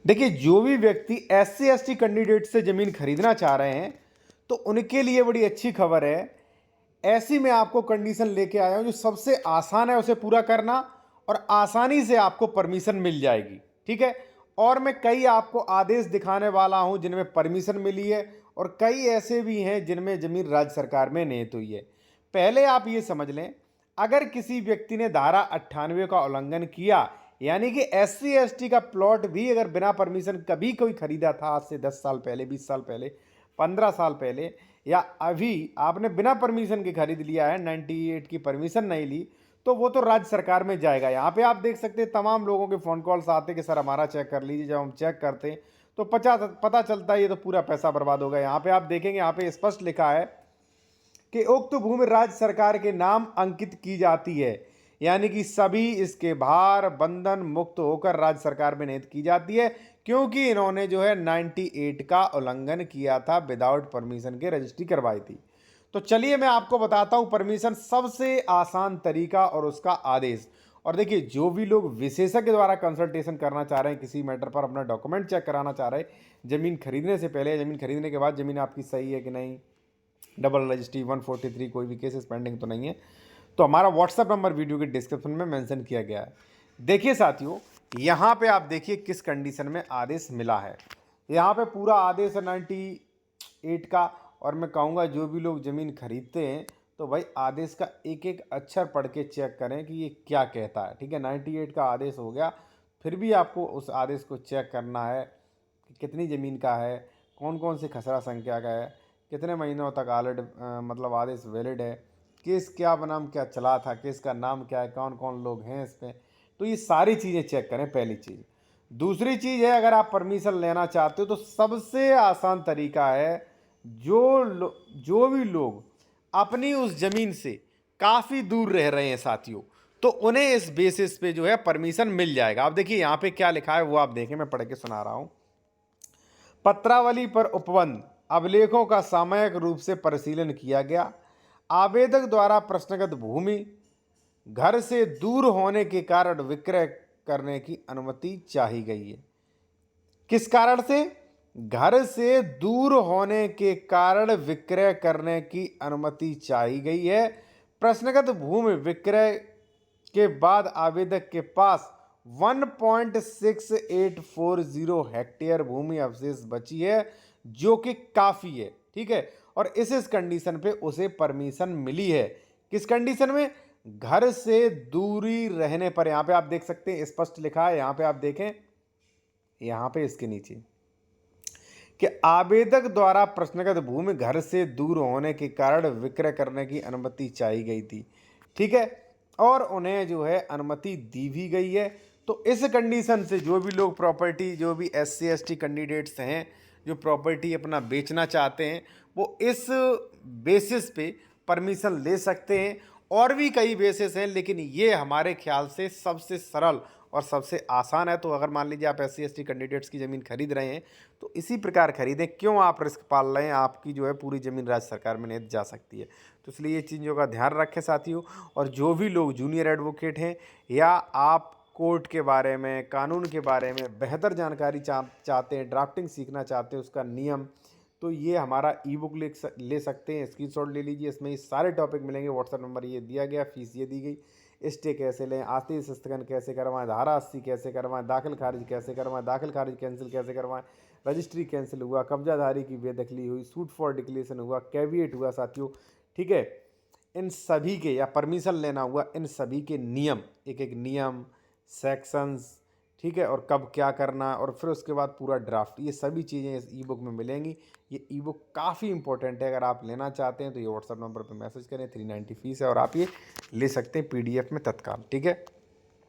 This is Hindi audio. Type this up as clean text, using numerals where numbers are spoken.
देखिए, जो भी व्यक्ति एससी एसटी कैंडिडेट से ज़मीन खरीदना चाह रहे हैं, तो उनके लिए बड़ी अच्छी खबर है। ऐसी मैं आपको कंडीशन लेके आया हूँ जो सबसे आसान है उसे पूरा करना, और आसानी से आपको परमिशन मिल जाएगी। ठीक है। और मैं कई आपको आदेश दिखाने वाला हूँ जिनमें परमिशन मिली है, और कई ऐसे भी हैं जिनमें ज़मीन राज्य सरकार में निहित हुई है। पहले आप ये समझ लें, अगर किसी व्यक्ति ने धारा 98 का उल्लंघन किया, यानी कि एससी एसटी का प्लॉट भी अगर बिना परमिशन कभी कोई खरीदा था, आज से 10 साल पहले, 20 साल पहले, 15 साल पहले, या अभी आपने बिना परमिशन के खरीद लिया है, 98 की परमिशन नहीं ली, तो वो तो राज्य सरकार में जाएगा। यहाँ पे आप देख सकते हैं तमाम लोगों के फ़ोन कॉल्स आते कि सर हमारा चेक कर लीजिए। जब हम चेक करते हैं तो पता चलता है ये तो पूरा पैसा बर्बाद होगा। यहाँ पे आप देखेंगे, यहाँ पे स्पष्ट लिखा है कि उक्त भूमि राज्य सरकार के नाम अंकित की जाती है, यानी कि सभी इसके भार बंधन मुक्त होकर राज्य सरकार में निहित की जाती है, क्योंकि इन्होंने जो है 98 का उल्लंघन किया था, विदाउट परमिशन के रजिस्ट्री करवाई थी। तो चलिए मैं आपको बताता हूं परमिशन सबसे आसान तरीका और उसका आदेश। और देखिए, जो भी लोग विशेषज्ञ द्वारा कंसल्टेशन करना चाह रहे हैं, किसी मैटर पर अपना डॉक्यूमेंट चेक कराना चाह रहे हैं, जमीन खरीदने से पहले, जमीन खरीदने के बाद जमीन आपकी सही है कि नहीं, डबल रजिस्ट्री 143, कोई भी केसेस पेंडिंग तो नहीं है, तो हमारा व्हाट्सएप नंबर वीडियो के डिस्क्रिप्शन में मेंशन किया गया है। देखिए साथियों, यहाँ पे आप देखिए किस कंडीशन में आदेश मिला है। यहाँ पे पूरा आदेश है 98 का, और मैं कहूँगा जो भी लोग ज़मीन खरीदते हैं तो भाई आदेश का एक एक अक्षर पढ़ के चेक करें कि ये क्या कहता है। ठीक है, 98 का आदेश हो गया, फिर भी आपको उस आदेश को चेक करना है कि कितनी ज़मीन का है, कौन कौन सी खसरा संख्या का है, कितने महीनों तक मतलब आदेश वैलिड है, केस क्या बनाम क्या चला था, केस का नाम क्या है, कौन कौन लोग हैं इस पर। तो ये सारी चीज़ें चेक करें, पहली चीज़। दूसरी चीज़ है, अगर आप परमिशन लेना चाहते हो तो सबसे आसान तरीका है, जो भी लोग अपनी उस ज़मीन से काफ़ी दूर रह रहे हैं साथियों, तो उन्हें इस बेसिस पे जो है परमिशन मिल जाएगा। आप देखिए यहाँ पे क्या लिखा है वो आप देखें, मैं पढ़ के सुना रहा हूँ। पत्रावली पर उपबंध अभिलेखों का सामयिक रूप से परिशीलन किया गया। आवेदक द्वारा प्रश्नगत भूमि घर से दूर होने के कारण विक्रय करने की अनुमति चाही गई है। किस कारण से? घर से दूर होने के कारण विक्रय करने की अनुमति चाही गई है। प्रश्नगत भूमि विक्रय के बाद आवेदक के पास 1.6840 हेक्टेयर भूमि अवशेष बची है, जो कि काफ़ी है। ठीक है, और इस कंडीशन पे उसे परमिशन मिली है। किस कंडीशन में? घर से दूरी रहने पर। यहाँ पे आप देख सकते हैं स्पष्ट लिखा है, यहाँ पे आप देखें, यहाँ पे इसके नीचे कि आवेदक द्वारा प्रश्नगत भूमि घर से दूर होने के कारण विक्रय करने की अनुमति चाही गई थी। ठीक है, और उन्हें जो है अनुमति दी भी गई है। तो इस कंडीशन से जो भी लोग प्रॉपर्टी, जो भी एससी एसटी कैंडिडेट्स हैं जो प्रॉपर्टी अपना बेचना चाहते हैं, वो इस बेसिस पे परमिशन ले सकते हैं। और भी कई बेसिस हैं, लेकिन ये हमारे ख्याल से सबसे सरल और सबसे आसान है। तो अगर मान लीजिए आप एससी एसटी कैंडिडेट्स की ज़मीन खरीद रहे हैं तो इसी प्रकार खरीदें। क्यों आप रिस्क पाल रहे हैं? आपकी जो है पूरी ज़मीन राज्य सरकार में नहीं जा सकती है। तो इसलिए ये चीज़ों का ध्यान रखें साथियों। और जो भी लोग जूनियर एडवोकेट हैं, या आप कोर्ट के बारे में, कानून के बारे में बेहतर जानकारी चाहते हैं, ड्राफ्टिंग सीखना चाहते हैं, उसका नियम, तो ये हमारा ई बुक ले सकते हैं, स्क्रीनशॉट ले लीजिए। इसमें ये सारे टॉपिक मिलेंगे। व्हाट्सएप नंबर ये दिया गया, फीस ये दी गई। स्टे कैसे लें, आदेश स्थगन कैसे करवाएं, धारा 80 कैसे करवाएं, दाखिल खारिज कैसे करवाएं, दाखिल खारिज कैंसिल कैसे करवाएं, रजिस्ट्री कैंसिल हुआ, कब्जाधारी की बेदखली हुई, सूट फॉर डिक्लेरेशन हुआ, कैविएट हुआ साथियों। ठीक है, इन सभी के, या परमिशन लेना हुआ, इन सभी के नियम, एक एक नियम, सेक्शंस, ठीक है, और कब क्या करना, और फिर उसके बाद पूरा ड्राफ्ट, ये सभी चीज़ें इस ई बुक में मिलेंगी। ये ई बुक काफ़ी इंपॉर्टेंट है। अगर आप लेना चाहते हैं तो ये व्हाट्सएप नंबर पर मैसेज करें, 390 फीस है, और आप ये ले सकते हैं PDF में तत्काल। ठीक है।